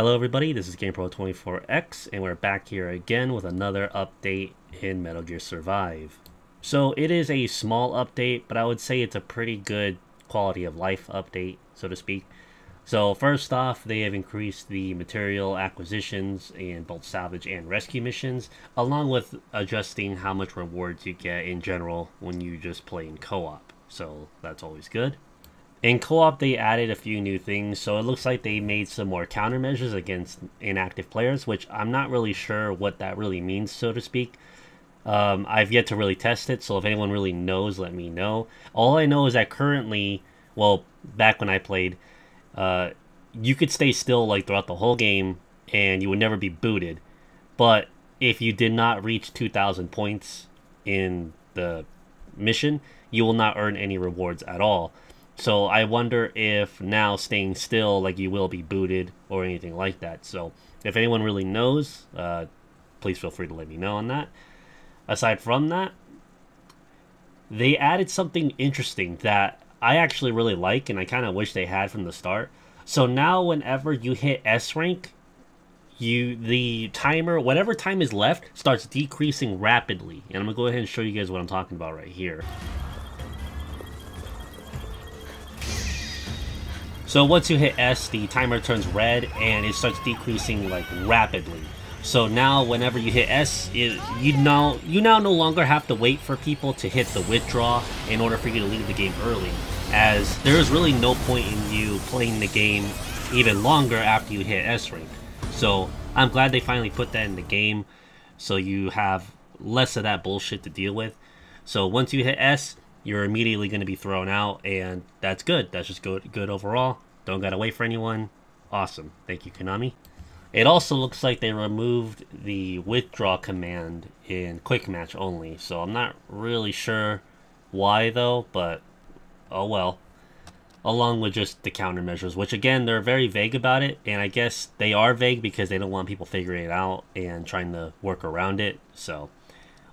Hello everybody, this is GamePro24X, and we're back here again with another update in Metal Gear Survive. So it is a small update, but I would say it's a pretty good quality of life update, so to speak. So first off, they have increased the material acquisitions in both salvage and rescue missions, along with adjusting how much rewards you get in general when you just play in co-op. So that's always good. In co-op, they added a few new things, so it looks like they made some more countermeasures against inactive players, which I'm not really sure what that really means, so to speak. I've yet to really test it, so if anyone really knows, let me know. All I know is that currently, well, back when I played, you could stay still like throughout the whole game, and you would never be booted. But if you did not reach 2,000 points in the mission, you will not earn any rewards at all. So I wonder if now staying still, like, you will be booted or anything like that. So if anyone really knows, please feel free to let me know on that. Aside from that, they added something interesting that I actually really like, and I kind of wish they had from the start. So now whenever you hit S rank, the timer, whatever time is left, starts decreasing rapidly. And I'm going to go ahead and show you guys what I'm talking about right here. So once you hit S, the timer turns red and it starts decreasing like rapidly. So now whenever you hit S, you now no longer have to wait for people to hit the withdraw in order for you to leave the game early, as there is really no point in you playing the game even longer after you hit S rank. So I'm glad they finally put that in the game so you have less of that bullshit to deal with. So once you hit S, you're immediately going to be thrown out, and that's good. That's just good overall. Don't gotta wait for anyone. Awesome. Thank you, Konami. It also looks like they removed the withdraw command in quick match only, so I'm not really sure why though, but oh well. Along with just the countermeasures, which again, they're very vague about it, and I guess they are vague because they don't want people figuring it out and trying to work around it, so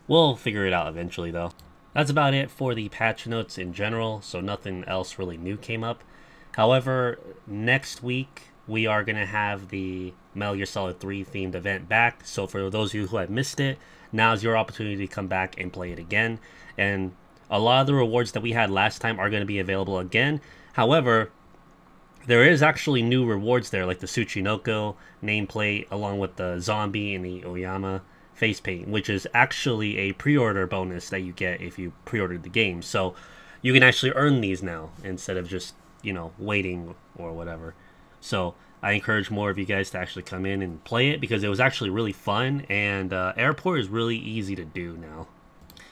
we'll figure it out eventually though. That's about it for the patch notes in general, so nothing else really new came up. However, next week we are going to have the Metal Gear Solid 3 themed event back, so for those of you who have missed it, now's your opportunity to come back and play it again. And a lot of the rewards that we had last time are going to be available again. However, there is actually new rewards there, like the Tsuchinoko nameplate, along with the zombie and the Oyama face paint, which is actually a pre-order bonus that you get if you pre-ordered the game. So you can actually earn these now instead of just, you know, waiting or whatever. So I encourage more of you guys to actually come in and play it because it was actually really fun, and airport is really easy to do now.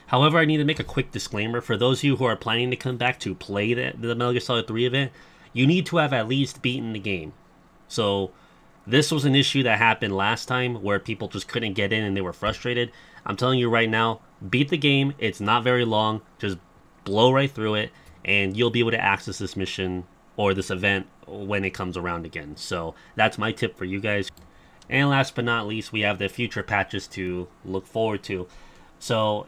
However, I need to make a quick disclaimer. For those of you who are planning to come back to play the Metal Gear Solid 3 event, you need to have at least beaten the game. So this was an issue that happened last time where people just couldn't get in and they were frustrated. I'm telling you right now, beat the game. It's not very long. Just blow right through it, and you'll be able to access this mission or this event when it comes around again. So that's my tip for you guys. And last but not least, we have the future patches to look forward to. So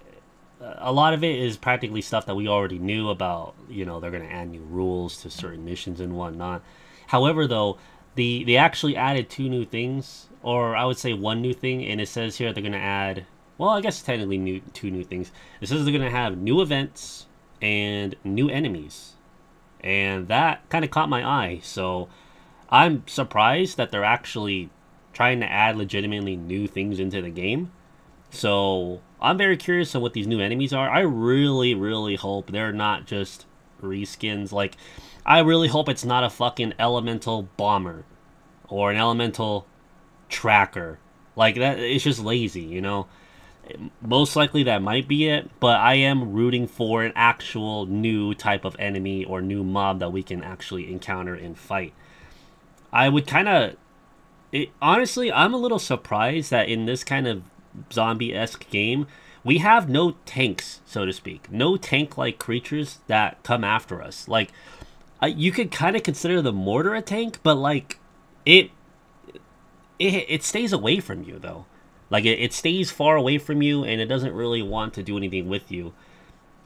a lot of it is practically stuff that we already knew about. You know, they're going to add new rules to certain missions and whatnot. However, though, they actually added two new things, or I would say one new thing, and it says here they're going to add, well, I guess technically two new things. It says they're going to have new events and new enemies, and that kind of caught my eye. So I'm surprised that they're actually trying to add legitimately new things into the game. So I'm very curious on what these new enemies are. I really hope they're not just reskins. Like, I really hope it's not a fucking elemental bomber or an elemental tracker. Like, that, it's just lazy, you know? Most likely that might be it, but I am rooting for an actual new type of enemy or new mob that we can actually encounter and fight. I would kind of... honestly, I'm a little surprised that in this kind of zombie-esque game, we have no tanks, so to speak. No tank-like creatures that come after us. Like, you could kind of consider the mortar a tank, but, like, it stays away from you, though. Like, it stays far away from you, and it doesn't really want to do anything with you,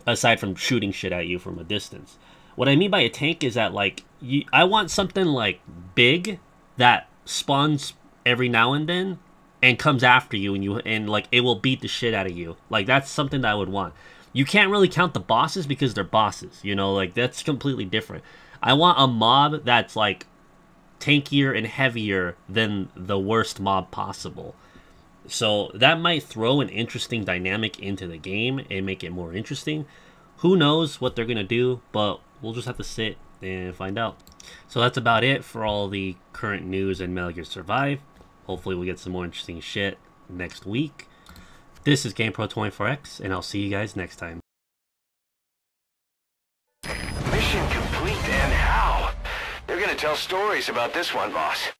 aside from shooting shit at you from a distance. What I mean by a tank is that, like, I want something, like, big that spawns every now and then and comes after you, and like it will beat the shit out of you. Like that's something that I would want. You can't really count the bosses because they're bosses, you know, like that's completely different. I want a mob that's like tankier and heavier than the worst mob possible. So that might throw an interesting dynamic into the game and make it more interesting. Who knows what they're gonna do, but we'll just have to sit and find out. So that's about it for all the current news in Metal Gear Survive. Hopefully we'll get some more interesting shit next week. This is GamePro24X, and I'll see you guys next time. Mission complete, and how? They're gonna tell stories about this one, boss.